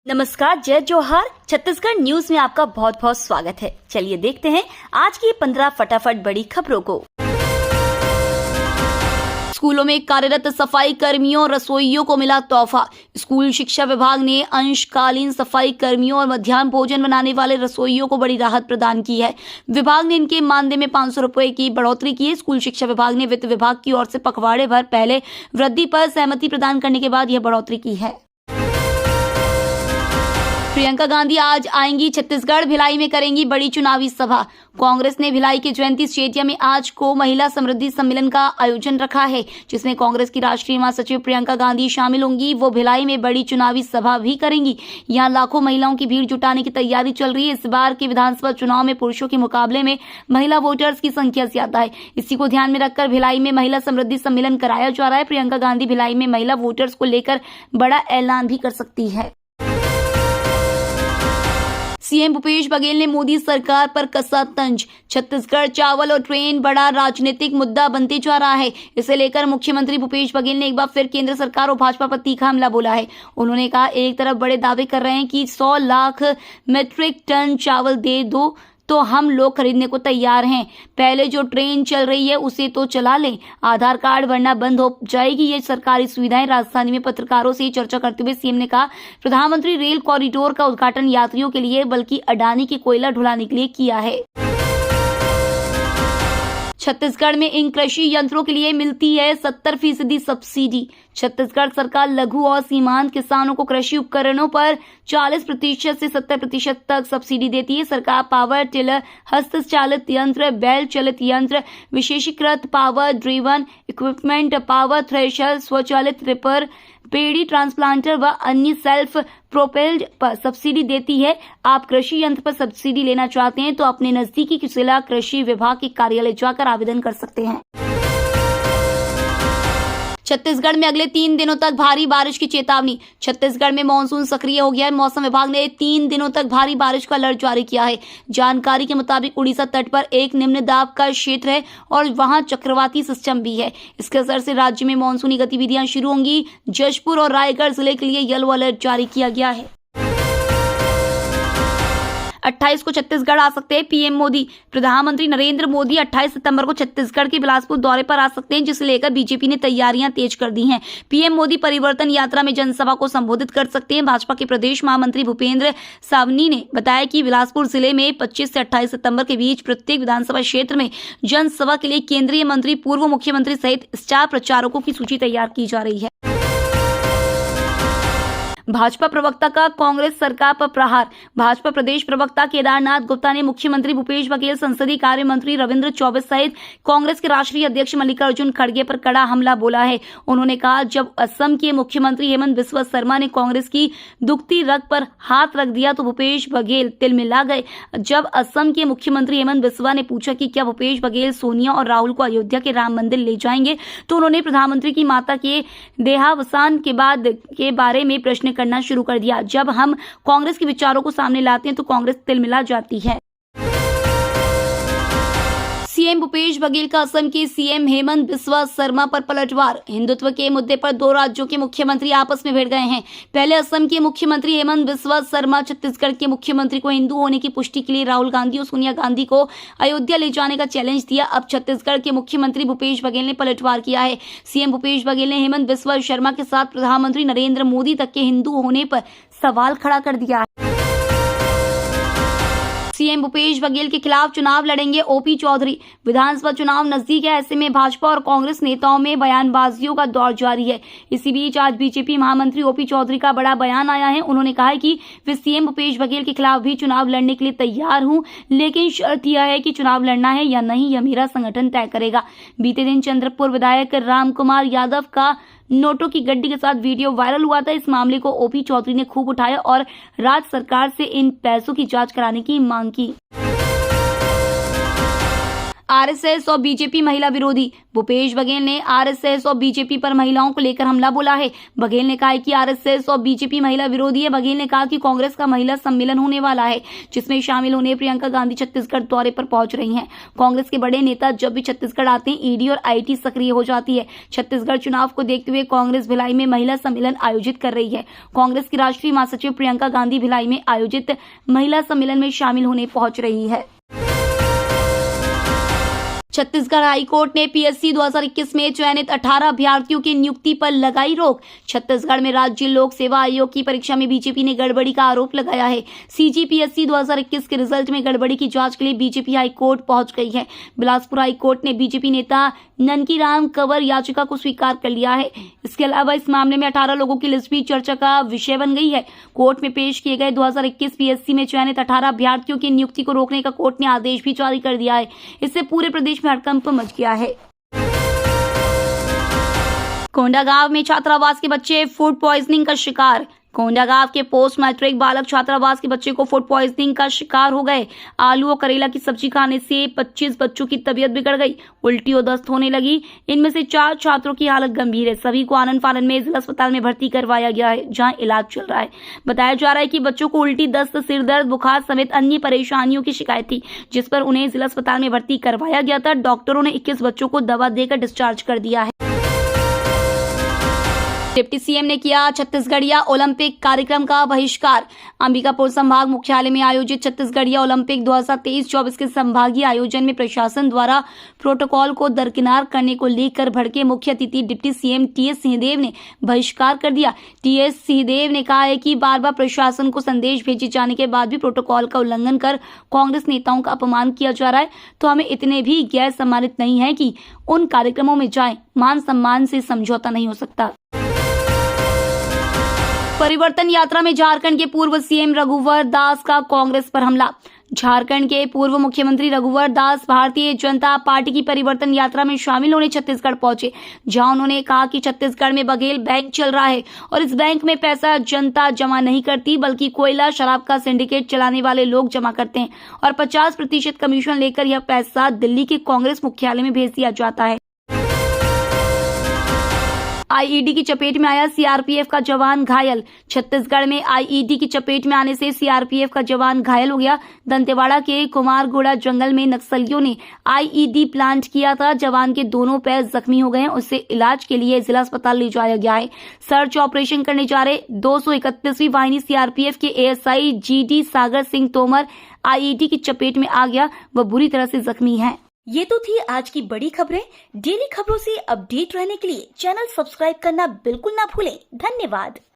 नमस्कार, जय जोहार। छत्तीसगढ़ न्यूज में आपका बहुत बहुत स्वागत है। चलिए देखते हैं आज की 15 फटाफट बड़ी खबरों को। स्कूलों में कार्यरत सफाई कर्मियों और रसोइयों को मिला तोहफा। स्कूल शिक्षा विभाग ने अंशकालीन सफाई कर्मियों और मध्याह्न भोजन बनाने वाले रसोइयों को बड़ी राहत प्रदान की है। विभाग ने इनके मानदेय में 500 रुपए की बढ़ोतरी की है। स्कूल शिक्षा विभाग ने वित्त विभाग की ओर से पखवाड़े भर पहले वृद्धि पर सहमति प्रदान करने के बाद यह बढ़ोतरी की है। प्रियंका गांधी आज आएंगी छत्तीसगढ़, भिलाई में करेंगी बड़ी चुनावी सभा। कांग्रेस ने भिलाई के जयंती स्टेडियम में आज को महिला समृद्धि सम्मेलन का आयोजन रखा है, जिसमें कांग्रेस की राष्ट्रीय महासचिव प्रियंका गांधी शामिल होंगी। वो भिलाई में बड़ी चुनावी सभा भी करेंगी। यहां लाखों महिलाओं की भीड़ जुटाने की तैयारी चल रही है। इस बार के विधानसभा चुनाव में पुरुषों के मुकाबले में महिला वोटर्स की संख्या ज्यादा है। इसी को ध्यान में रखकर भिलाई में महिला समृद्धि सम्मेलन कराया जा रहा है। प्रियंका गांधी भिलाई में महिला वोटर्स को लेकर बड़ा ऐलान भी कर सकती है। सीएम भूपेश बघेल ने मोदी सरकार पर कसा तंज। छत्तीसगढ़ चावल और ट्रेन बड़ा राजनीतिक मुद्दा बनते जा रहा है। इसे लेकर मुख्यमंत्री भूपेश बघेल ने एक बार फिर केंद्र सरकार और भाजपा पर तीखा हमला बोला है। उन्होंने कहा, एक तरफ बड़े दावे कर रहे हैं कि 100 लाख मीट्रिक टन चावल दे दो तो हम लोग खरीदने को तैयार हैं। पहले जो ट्रेन चल रही है उसे तो चला लें, आधार कार्ड वरना बंद हो जाएगी ये सरकारी सुविधाएं। राजधानी में पत्रकारों से चर्चा करते हुए सीएम ने कहा, प्रधानमंत्री रेल कॉरिडोर का उद्घाटन यात्रियों के लिए बल्कि अडानी की कोयला ढुलाने के लिए किया है। छत्तीसगढ़ में इन कृषि यंत्रों के लिए मिलती है 70% सब्सिडी। छत्तीसगढ़ सरकार लघु और सीमांत किसानों को कृषि उपकरणों पर 40% से 70% तक सब्सिडी देती है। सरकार पावर टिलर, हस्तचालित यंत्र, बैल चलित यंत्र, विशेषीकृत power driven equipment, power thresher, स्वचालित रिपर, पेड़ी ट्रांसप्लांटर व अन्य सेल्फ प्रोपेल्ड पर सब्सिडी देती है। आप कृषि यंत्र पर सब्सिडी लेना चाहते हैं तो अपने नजदीकी जिला कृषि विभाग के कार्यालय जाकर आवेदन कर सकते हैं। छत्तीसगढ़ में अगले 3 दिनों तक भारी बारिश की चेतावनी। छत्तीसगढ़ में मानसून सक्रिय हो गया है। मौसम विभाग ने 3 दिनों तक भारी बारिश का अलर्ट जारी किया है। जानकारी के मुताबिक उड़ीसा तट पर एक निम्न दाब का क्षेत्र है और वहां चक्रवाती सिस्टम भी है। इसके असर से राज्य में मानसूनी गतिविधियां शुरू होंगी। जशपुर और रायगढ़ जिले के लिए येलो अलर्ट जारी किया गया है। 28 को छत्तीसगढ़ आ सकते हैं पीएम मोदी। प्रधानमंत्री नरेंद्र मोदी 28 सितंबर को छत्तीसगढ़ के बिलासपुर दौरे पर आ सकते हैं, जिसे लेकर बीजेपी ने तैयारियां तेज कर दी हैं। पीएम मोदी परिवर्तन यात्रा में जनसभा को संबोधित कर सकते हैं। भाजपा के प्रदेश महामंत्री भूपेंद्र सावनी ने बताया कि बिलासपुर जिले में 25 से 28 सितंबर के बीच प्रत्येक विधानसभा क्षेत्र में जनसभा के लिए केंद्रीय मंत्री, पूर्व मुख्यमंत्री सहित स्टार प्रचारकों की सूची तैयार की जा रही है। भाजपा प्रवक्ता का कांग्रेस सरकार पर प्रहार। भाजपा प्रदेश प्रवक्ता केदारनाथ गुप्ता ने मुख्यमंत्री भूपेश बघेल, संसदीय कार्य मंत्री रविंद्र चौबे सहित कांग्रेस के राष्ट्रीय अध्यक्ष मल्लिकार्जुन खड़गे पर कड़ा हमला बोला है। उन्होंने कहा, जब असम के मुख्यमंत्री हेमंत बिस्वा शर्मा ने कांग्रेस की दुखती रग पर हाथ रख दिया तो भूपेश बघेल तिलमिला गए। जब असम के मुख्यमंत्री हेमंत बिस्वा ने पूछा कि क्या भूपेश बघेल सोनिया और राहुल को अयोध्या के राम मंदिर ले जाएंगे, तो उन्होंने प्रधानमंत्री की माता के देहावसान के बाद के बारे में प्रश्न करना शुरू कर दिया। जब हम कांग्रेस के विचारों को सामने लाते हैं तो कांग्रेस तिलमिला जाती है। सीएम भूपेश बघेल का असम के सीएम हेमंत बिस्वा शर्मा पर पलटवार। हिंदुत्व के मुद्दे पर 2 राज्यों के मुख्यमंत्री आपस में भिड़ गए हैं। पहले असम के मुख्यमंत्री हेमंत बिस्वा शर्मा छत्तीसगढ़ के मुख्यमंत्री को हिंदू होने की पुष्टि के लिए राहुल गांधी और सोनिया गांधी को अयोध्या ले जाने का चैलेंज दिया। अब छत्तीसगढ़ के मुख्यमंत्री भूपेश बघेल ने पलटवार किया है। सीएम भूपेश बघेल ने हेमंत बिस्वा शर्मा के साथ प्रधानमंत्री नरेंद्र मोदी तक के हिंदू होने पर सवाल खड़ा कर दिया है। सीएम भूपेश बघेल के खिलाफ चुनाव लड़ेंगे ओपी चौधरी। विधानसभा चुनाव नजदीक है, ऐसे में भाजपा और कांग्रेस नेताओं में बयानबाजियों का दौर जारी है। इसी बीच आज बीजेपी महामंत्री ओपी चौधरी का बड़ा बयान आया है। उन्होंने कहा है कि वे सीएम भूपेश बघेल के खिलाफ भी चुनाव लड़ने के लिए तैयार हूं, लेकिन शर्त यह है कि चुनाव लड़ना है या नहीं यह मेरा संगठन तय करेगा। बीते दिन चंद्रपुर विधायक रामकुमार यादव का नोटों की गड्डी के साथ वीडियो वायरल हुआ था। इस मामले को ओपी चौधरी ने खूब उठाया और राज्य सरकार से इन पैसों की जांच कराने की मांग की। आरएसएस और बीजेपी महिला विरोधी। भूपेश बघेल ने आरएसएस और बीजेपी पर महिलाओं को लेकर हमला बोला है। बघेल ने कहा है कि आरएसएस और बीजेपी महिला विरोधी है। बघेल ने कहा कि कांग्रेस का महिला सम्मेलन होने वाला है, जिसमें शामिल होने प्रियंका गांधी छत्तीसगढ़ दौरे पर पहुंच रही हैं। कांग्रेस के बड़े नेता जब भी छत्तीसगढ़ आते हैं, ईडी और आईटी सक्रिय हो जाती है। छत्तीसगढ़ चुनाव को देखते हुए कांग्रेस भिलाई में महिला सम्मेलन आयोजित कर रही है। कांग्रेस की राष्ट्रीय महासचिव प्रियंका गांधी भिलाई में आयोजित महिला सम्मेलन में शामिल होने पहुंच रही है। छत्तीसगढ़ हाईकोर्ट ने पीएससी 2021 में चयनित 18 अभ्यर्थियों की नियुक्ति पर लगाई रोक। छत्तीसगढ़ में राज्य लोक सेवा आयोग की परीक्षा में बीजेपी ने गड़बड़ी का आरोप लगाया है। सीजीपीएससी 2021 के रिजल्ट में गड़बड़ी की जांच के लिए बीजेपी हाईकोर्ट पहुंच गई है। बिलासपुर हाईकोर्ट ने बीजेपी नेता ननकीराम कंवर याचिका को स्वीकार कर लिया है। इसके अलावा इस मामले में 18 लोगों की लिस्ट भी चर्चा का विषय बन गई है। कोर्ट में पेश किए गए 2021 पीएससी में चयनित 18 अभ्यर्थियों की नियुक्ति को रोकने का कोर्ट ने आदेश भी जारी कर दिया है। इससे पूरे प्रदेश में हड़कंप मच गया है। कोंडागांव में छात्रावास के बच्चे फूड पॉइजनिंग का शिकार। कोंडागांव के पोस्ट मैट्रिक बालक छात्रावास के बच्चे को फूड पॉइजनिंग का शिकार हो गए। आलू और करेला की सब्जी खाने से 25 बच्चों की तबीयत बिगड़ गई, उल्टी और दस्त होने लगी। इनमें से 4 छात्रों की हालत गंभीर है। सभी को आनंद फानन में जिला अस्पताल में भर्ती करवाया गया है, जहां इलाज चल रहा है। बताया जा रहा है कि बच्चों को उल्टी, दस्त, सिर दर्द, बुखार समेत अन्य परेशानियों की शिकायत थी, जिस पर उन्हें जिला अस्पताल में भर्ती करवाया गया था। डॉक्टरों ने 21 बच्चों को दवा देकर डिस्चार्ज कर दिया है। डिप्टी सीएम ने किया छत्तीसगढ़िया ओलंपिक कार्यक्रम का बहिष्कार। अंबिकापुर संभाग मुख्यालय में आयोजित छत्तीसगढ़िया ओलंपिक 2023-24 के संभागीय आयोजन में प्रशासन द्वारा प्रोटोकॉल को दरकिनार करने को लेकर भड़के मुख्य अतिथि डिप्टी सीएम टीएस सिंहदेव ने बहिष्कार कर दिया। टीएस सिंहदेव ने कहा है कि बार बार प्रशासन को संदेश भेजे जाने के बाद भी प्रोटोकॉल का उल्लंघन कर कांग्रेस नेताओं का अपमान किया जा रहा है, तो हमें इतने भी गैर सम्मानित नहीं है कि उन कार्यक्रमों में जाएं। मान सम्मान से समझौता नहीं हो सकता। परिवर्तन यात्रा में झारखंड के पूर्व सीएम रघुवर दास का कांग्रेस पर हमला। झारखंड के पूर्व मुख्यमंत्री रघुवर दास भारतीय जनता पार्टी की परिवर्तन यात्रा में शामिल होने छत्तीसगढ़ पहुंचे, जहां उन्होंने कहा कि छत्तीसगढ़ में बघेल बैंक चल रहा है और इस बैंक में पैसा जनता जमा नहीं करती, बल्कि कोयला शराब का सिंडिकेट चलाने वाले लोग जमा करते हैं और 50% कमीशन लेकर यह पैसा दिल्ली के कांग्रेस मुख्यालय में भेज दिया जाता है। आईईडी की चपेट में आया सीआरपीएफ का जवान घायल। छत्तीसगढ़ में आईईडी की चपेट में आने से सीआरपीएफ का जवान घायल हो गया। दंतेवाड़ा के कुमारगोड़ा जंगल में नक्सलियों ने आईईडी प्लांट किया था। जवान के दोनों पैर जख्मी हो गए हैं, उसे इलाज के लिए जिला अस्पताल ले जाया गया है। सर्च ऑपरेशन करने जा रहे 231वीं वाहिनी सीआरपीएफ के ASI GD Sagar Singh Tomar IED की चपेट में आ गया, वह बुरी तरह से जख्मी है। ये तो थी आज की बड़ी खबरें। डेली खबरों से अपडेट रहने के लिए चैनल सब्सक्राइब करना बिल्कुल ना भूलें। धन्यवाद।